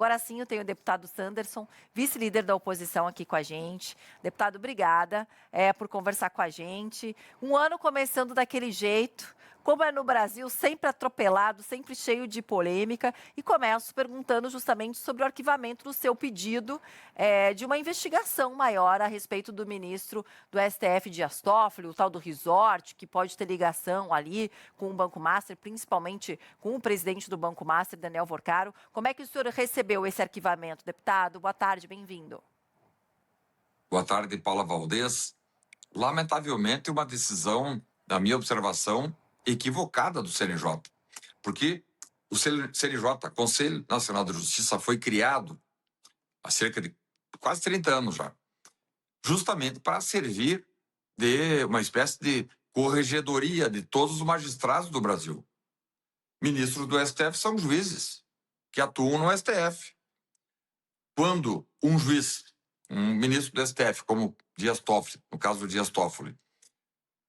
Agora sim, eu tenho o deputado Sanderson, vice-líder da oposição aqui com a gente. Deputado, obrigada por conversar com a gente. Um ano começando daquele jeito, como é no Brasil, sempre atropelado, sempre cheio de polêmica. E começo perguntando justamente sobre o arquivamento do seu pedido de uma investigação maior a respeito do ministro do STF, Dias Toffoli, o tal do resort, que pode ter ligação ali com o Banco Master, principalmente com o presidente do Banco Master, Daniel Vorcaro. Como é que o senhor recebeu esse arquivamento, deputado? Boa tarde, bem-vindo. Boa tarde, Paula Valdez. Lamentavelmente, uma decisão, na minha observação, equivocada do CNJ. Porque o CNJ, Conselho Nacional de Justiça, foi criado há cerca de quase 30 anos já, justamente para servir de uma espécie de corregedoria de todos os magistrados do Brasil. Ministros do STF são juízes que atuam no STF. Quando um juiz, um ministro do STF, como Dias Toffoli, no caso do Dias Toffoli,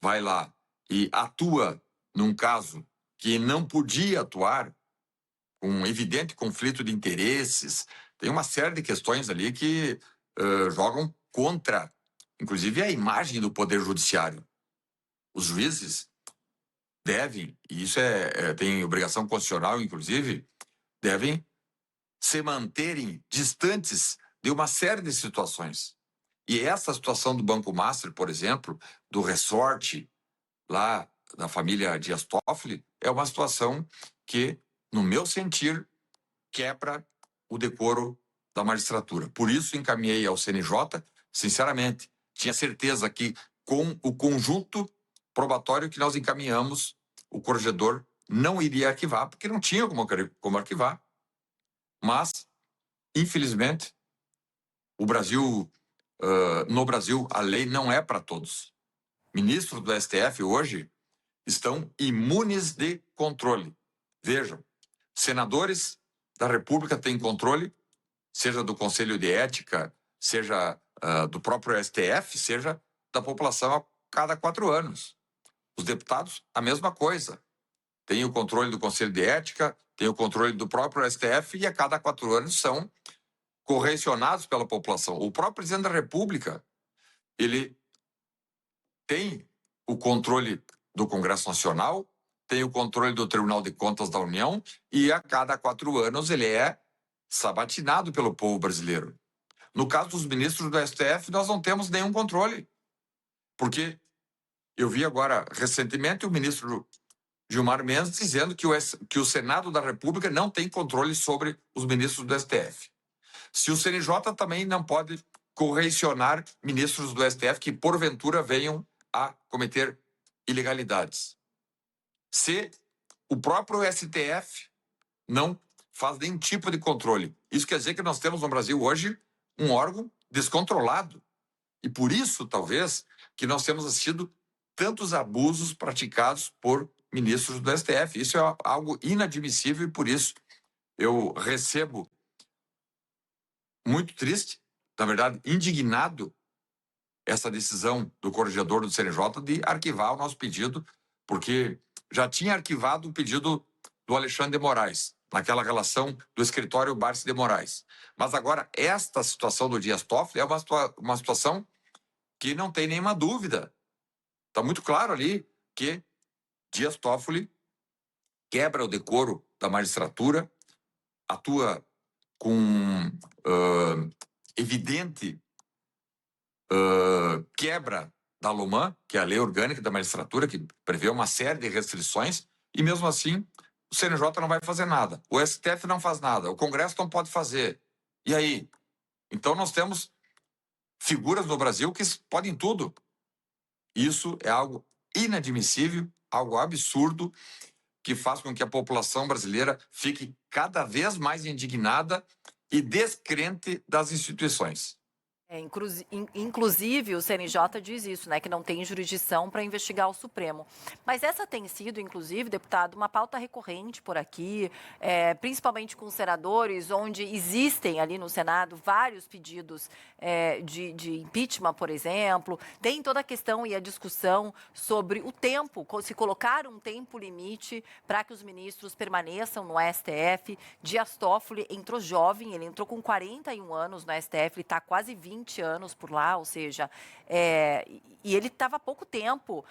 vai lá e atua num caso que não podia atuar, com um evidente conflito de interesses, tem uma série de questões ali que jogam contra, inclusive, a imagem do Poder Judiciário. Os juízes devem, e isso tem obrigação constitucional, inclusive, devem se manterem distantes de uma série de situações. E essa situação do Banco Master, por exemplo, do resort lá da família Dias Toffoli, é uma situação que, no meu sentir, quebra o decoro da magistratura. Por isso encaminhei ao CNJ, sinceramente, tinha certeza que com o conjunto probatório que nós encaminhamos, o corregedor não iria arquivar, porque não tinha como arquivar. Mas, infelizmente, no Brasil, a lei não é para todos. Ministros do STF hoje estão imunes de controle. Vejam, senadores da República têm controle, seja do Conselho de Ética, seja do próprio STF, seja da população a cada 4 anos. Os deputados, a mesma coisa. Tem o controle do Conselho de Ética, tem o controle do próprio STF e a cada 4 anos são correcionados pela população. O próprio presidente da República, ele tem o controle do Congresso Nacional, tem o controle do Tribunal de Contas da União e a cada 4 anos ele é sabatinado pelo povo brasileiro. No caso dos ministros do STF, nós não temos nenhum controle. Porque eu vi agora, recentemente, o ministro Gilmar Mendes dizendo que o Senado da República não tem controle sobre os ministros do STF. Se o CNJ também não pode correcionar ministros do STF que, porventura, venham a cometer ilegalidades. Se o próprio STF não faz nenhum tipo de controle. Isso quer dizer que nós temos no Brasil hoje um órgão descontrolado. E por isso, talvez, que nós temos assistido tantos abusos praticados por ministros do STF. Isso é algo inadmissível e por isso eu recebo muito triste, na verdade, indignado, essa decisão do corregedor do CNJ de arquivar o nosso pedido, porque já tinha arquivado o pedido do Alexandre de Moraes, naquela relação do escritório Barsi de Moraes. Mas agora, esta situação do Dias Toffoli é uma situação que não tem nenhuma dúvida. Está muito claro ali que Dias Toffoli quebra o decoro da magistratura, atua com evidente quebra da LOMAN, que é a Lei Orgânica da Magistratura, que prevê uma série de restrições, e mesmo assim o CNJ não vai fazer nada, o STF não faz nada, o Congresso não pode fazer. E aí? Então nós temos figuras no Brasil que podem tudo. Isso é algo inadmissível, algo absurdo, que faz com que a população brasileira fique cada vez mais indignada e descrente das instituições. Inclusive, o CNJ diz isso, né, que não tem jurisdição para investigar o Supremo. Mas essa tem sido, inclusive, deputado, uma pauta recorrente por aqui, principalmente com os senadores, onde existem ali no Senado vários pedidos de impeachment, por exemplo. Tem toda a questão e a discussão sobre o tempo, se colocar um tempo limite para que os ministros permaneçam no STF. Dias Toffoli entrou jovem, ele entrou com 41 anos no STF, ele está quase 20 anos por lá, ou seja, e ele estava há pouco tempo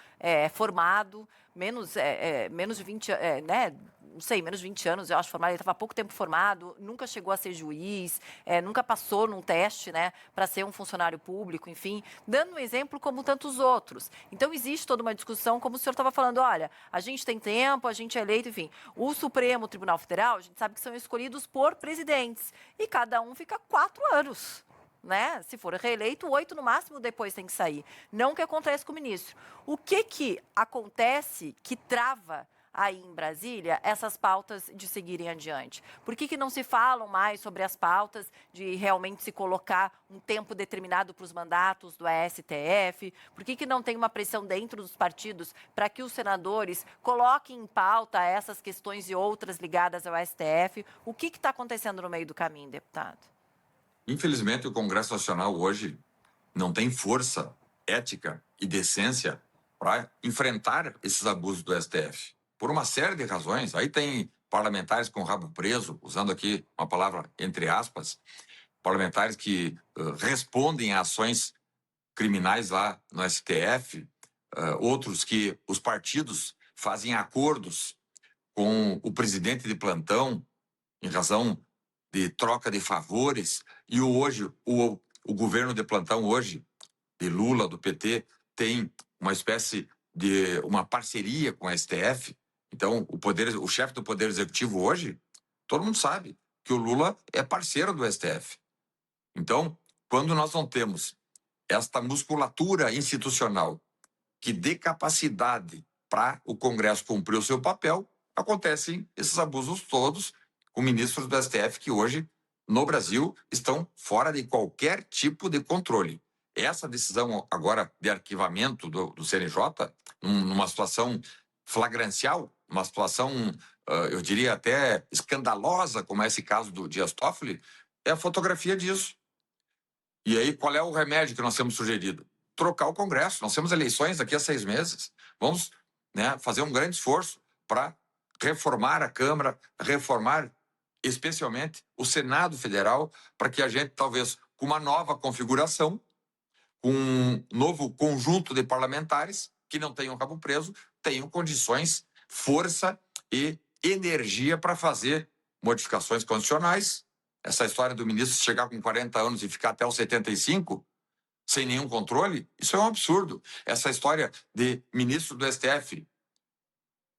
formado, menos de 20, né? Não sei, menos de 20 anos, eu acho, formado. Ele estava há pouco tempo formado, nunca chegou a ser juiz, nunca passou num teste, né, para ser um funcionário público, enfim, dando um exemplo como tantos outros. Então, existe toda uma discussão, como o senhor estava falando, olha, a gente tem tempo, a gente é eleito, enfim. O Supremo Tribunal Federal, a gente sabe que são escolhidos por presidentes, e cada um fica 4 anos. Né? Se for reeleito, 8 no máximo depois tem que sair. Não o que acontece com o ministro. O que acontece que trava aí em Brasília essas pautas de seguirem adiante? Por que não se falam mais sobre as pautas de realmente se colocar um tempo determinado para os mandatos do STF? Por que não tem uma pressão dentro dos partidos para que os senadores coloquem em pauta essas questões e outras ligadas ao STF? O que está acontecendo no meio do caminho, deputado? Infelizmente, o Congresso Nacional hoje não tem força ética e decência para enfrentar esses abusos do STF. Por uma série de razões. Aí tem parlamentares com o rabo preso, usando aqui uma palavra entre aspas, parlamentares que respondem a ações criminais lá no STF, outros que os partidos fazem acordos com o presidente de plantão em razão de troca de favores, e hoje o governo de plantão hoje, de Lula, do PT, tem uma espécie de uma parceria com a STF. Então, o chefe do Poder Executivo hoje, todo mundo sabe que o Lula é parceiro do STF. Então, quando nós não temos esta musculatura institucional que dê capacidade para o Congresso cumprir o seu papel, acontecem esses abusos todos com ministros do STF que hoje, no Brasil, estão fora de qualquer tipo de controle. Essa decisão agora de arquivamento do CNJ, numa situação flagrancial, uma situação, eu diria até escandalosa, como é esse caso do Dias Toffoli, é a fotografia disso. E aí, qual é o remédio que nós temos sugerido? Trocar o Congresso. Nós temos eleições daqui a 6 meses. Vamos, né, fazer um grande esforço para reformar a Câmara, reformar especialmente o Senado Federal, para que a gente, talvez, com uma nova configuração, com um novo conjunto de parlamentares que não tenham cabo preso, tenham condições, força e energia para fazer modificações constitucionais. Essa história do ministro chegar com 40 anos e ficar até os 75, sem nenhum controle, isso é um absurdo. Essa história de ministro do STF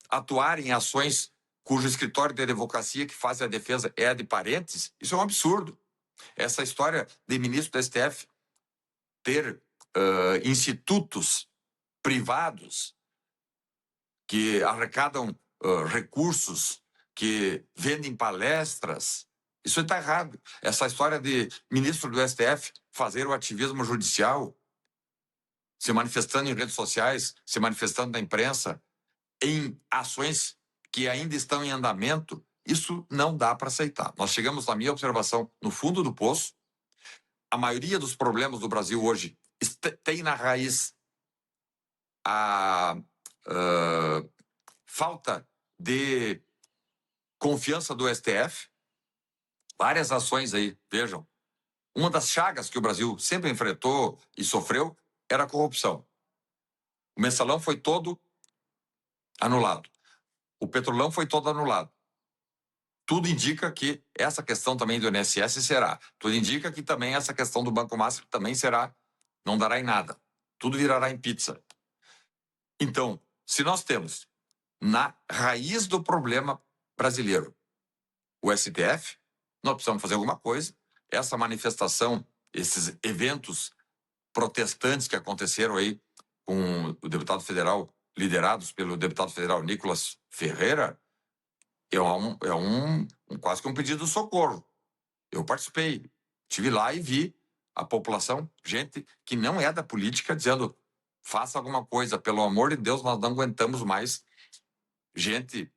atuar em ações cujo escritório de advocacia que faz a defesa é de parentes, isso é um absurdo. Essa história de ministro do STF ter institutos privados que arrecadam recursos, que vendem palestras, isso está errado. Essa história de ministro do STF fazer o ativismo judicial, se manifestando em redes sociais, se manifestando na imprensa, em ações que ainda estão em andamento, isso não dá para aceitar. Nós chegamos, na minha observação, no fundo do poço. A maioria dos problemas do Brasil hoje tem na raiz a falta de confiança do STF. Várias ações aí, vejam. Uma das chagas que o Brasil sempre enfrentou e sofreu era a corrupção. O mensalão foi todo anulado. O petrolão foi todo anulado. Tudo indica que essa questão também do INSS será. Tudo indica que também essa questão do Banco Master também será, não dará em nada. Tudo virará em pizza. Então, se nós temos na raiz do problema brasileiro o STF, nós precisamos fazer alguma coisa. Essa manifestação, esses eventos protestantes que aconteceram aí com o deputado federal, liderados pelo deputado federal Nicolas Ferreira, é quase que um pedido de socorro. Eu participei, estive lá e vi a população, gente que não é da política, dizendo: faça alguma coisa, pelo amor de Deus, nós não aguentamos mais gente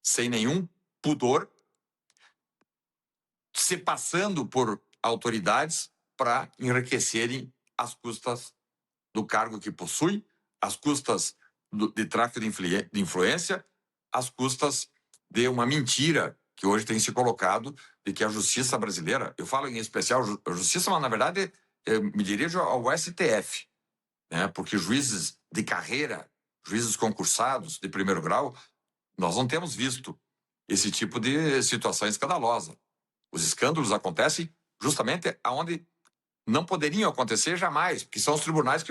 sem nenhum pudor se passando por autoridades para enriquecerem às custas do cargo que possui, às custas de tráfico de influência, às custas de uma mentira que hoje tem se colocado de que a justiça brasileira, eu falo em especial a justiça, mas na verdade eu me dirijo ao STF, né? Porque juízes de carreira, juízes concursados de primeiro grau, nós não temos visto esse tipo de situação escandalosa. Os escândalos acontecem justamente aonde não poderiam acontecer jamais, porque são os tribunais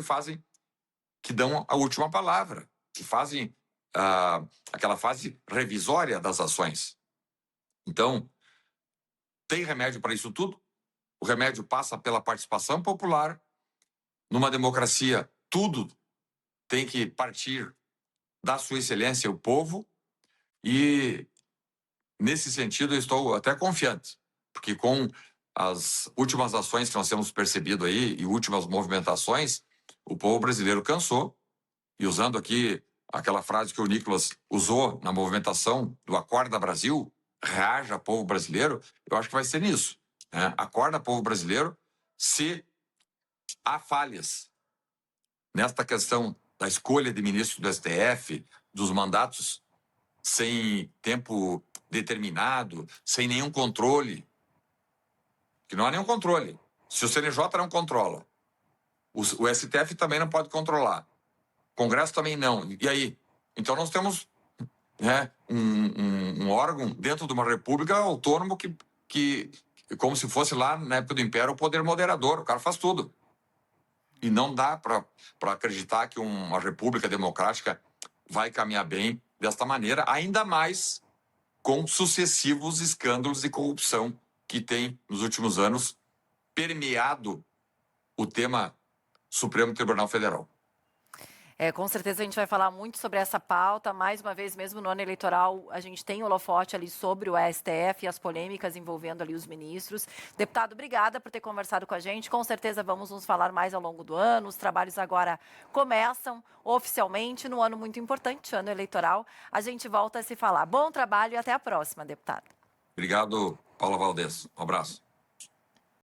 que dão a última palavra, que fazem aquela fase revisória das ações. Então, tem remédio para isso tudo? O remédio passa pela participação popular. Numa democracia, tudo tem que partir da sua excelência, o povo, e nesse sentido eu estou até confiante, porque com as últimas ações que nós temos percebido aí e últimas movimentações, o povo brasileiro cansou, e usando aqui aquela frase que o Nicolas usou na movimentação do Acorda Brasil, reaja povo brasileiro, eu acho que vai ser nisso, né? Acorda povo brasileiro, se há falhas nesta questão da escolha de ministro do STF, dos mandatos sem tempo determinado, sem nenhum controle, que não há nenhum controle. Se o CNJ não controla, o STF também não pode controlar, o Congresso também não. E aí? Então nós temos, né, um órgão dentro de uma república autônomo que, como se fosse lá na época do Império, o poder moderador, o cara faz tudo. E não dá para acreditar que uma república democrática vai caminhar bem desta maneira, ainda mais com sucessivos escândalos de corrupção que tem, nos últimos anos, permeado o tema Supremo Tribunal Federal. Com certeza a gente vai falar muito sobre essa pauta. Mais uma vez, mesmo no ano eleitoral, a gente tem o holofote ali sobre o STF e as polêmicas envolvendo ali os ministros. Deputado, obrigada por ter conversado com a gente. Com certeza vamos nos falar mais ao longo do ano. Os trabalhos agora começam oficialmente num ano muito importante, ano eleitoral. A gente volta a se falar. Bom trabalho e até a próxima, deputado. Obrigado, Paula Valdez. Um abraço.